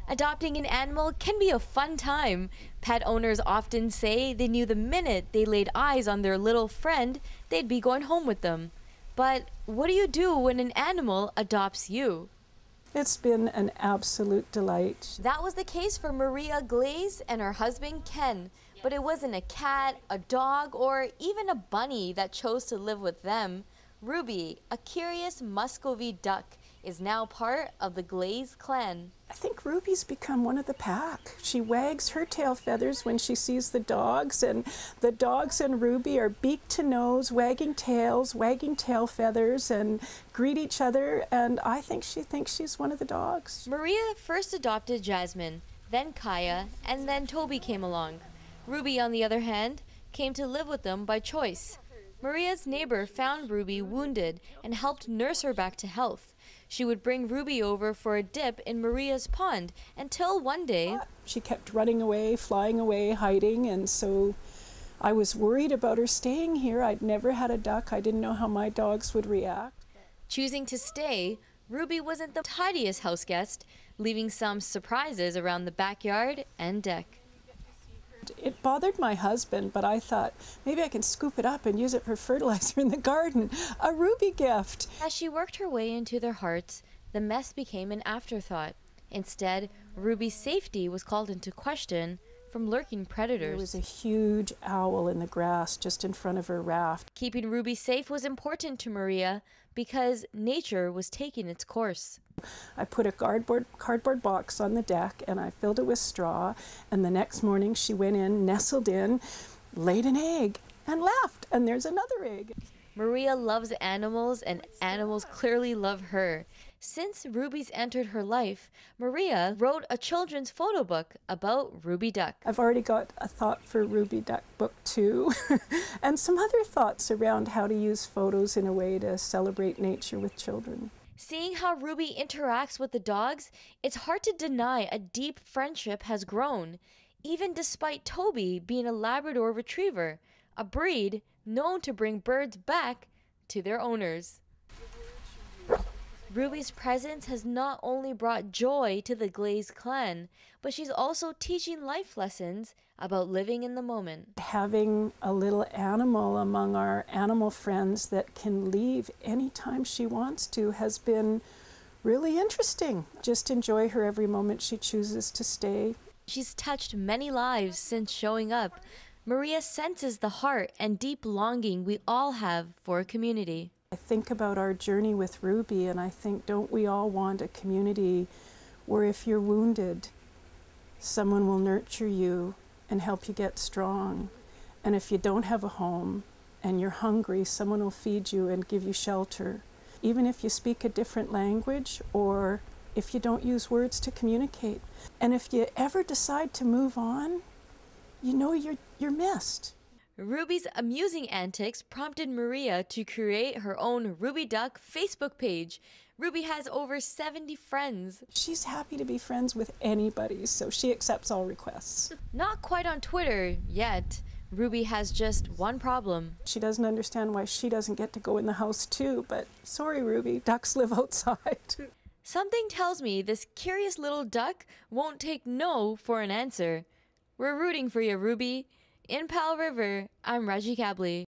Adopting an animal can be a fun time. Pet owners often say they knew the minute they laid eyes on their little friend, they'd be going home with them. But what do you do when an animal adopts you? It's been an absolute delight. That was the case for Maria Glaze and her husband Ken. But it wasn't a cat, a dog, or even a bunny that chose to live with them. Ruby, a curious Muscovy duck, is now part of the Glaze clan. I think Ruby's become one of the pack. She wags her tail feathers when she sees the dogs, and the dogs and Ruby are beak to nose, wagging tails, wagging tail feathers, and greet each other, and I think she thinks she's one of the dogs. Maria first adopted Jasmine, then Kaya, and then Toby came along. Ruby, on the other hand, came to live with them by choice. Maria's neighbor found Ruby wounded and helped nurse her back to health. She would bring Ruby over for a dip in Maria's pond until one day she kept running away, flying away, hiding, and so I was worried about her staying here. I'd never had a duck. I didn't know how my dogs would react. Choosing to stay, Ruby wasn't the tidiest house guest, leaving some surprises around the backyard and deck. It bothered my husband, but I thought maybe I can scoop it up and use it for fertilizer in the garden. A Ruby gift. As she worked her way into their hearts, the mess became an afterthought. Instead, Ruby's safety was called into question from lurking predators. There was a huge owl in the grass just in front of her raft. Keeping Ruby safe was important to Maria because nature was taking its course. I put a cardboard box on the deck and I filled it with straw, and the next morning she went in, nestled in, laid an egg and left, and there's another egg. Maria loves animals and animals clearly love her. Since Ruby's entered her life, Maria wrote a children's photo book about Ruby Duck. I've already got a thought for Ruby Duck book 2 and some other thoughts around how to use photos in a way to celebrate nature with children. Seeing how Ruby interacts with the dogs, it's hard to deny a deep friendship has grown, even despite Toby being a Labrador Retriever, a breed known to bring birds back to their owners. Ruby's presence has not only brought joy to the Glaze clan, but she's also teaching life lessons about living in the moment. Having a little animal among our animal friends that can leave anytime she wants to has been really interesting. Just enjoy her every moment she chooses to stay. She's touched many lives since showing up. Maria senses the heart and deep longing we all have for a community. I think about our journey with Ruby and I think, don't we all want a community where if you're wounded, someone will nurture you and help you get strong. And if you don't have a home and you're hungry, someone will feed you and give you shelter. Even if you speak a different language or if you don't use words to communicate. And if you ever decide to move on, you know you're missed. Ruby's amusing antics prompted Maria to create her own Ruby Duck Facebook page. Ruby has over 70 friends. She's happy to be friends with anybody, so she accepts all requests. Not quite on Twitter yet. Ruby has just one problem. She doesn't understand why she doesn't get to go in the house too, but sorry Ruby, ducks live outside. Something tells me this curious little duck won't take no for an answer. We're rooting for you, Ruby. In Powell River, I'm Reggie Cabley.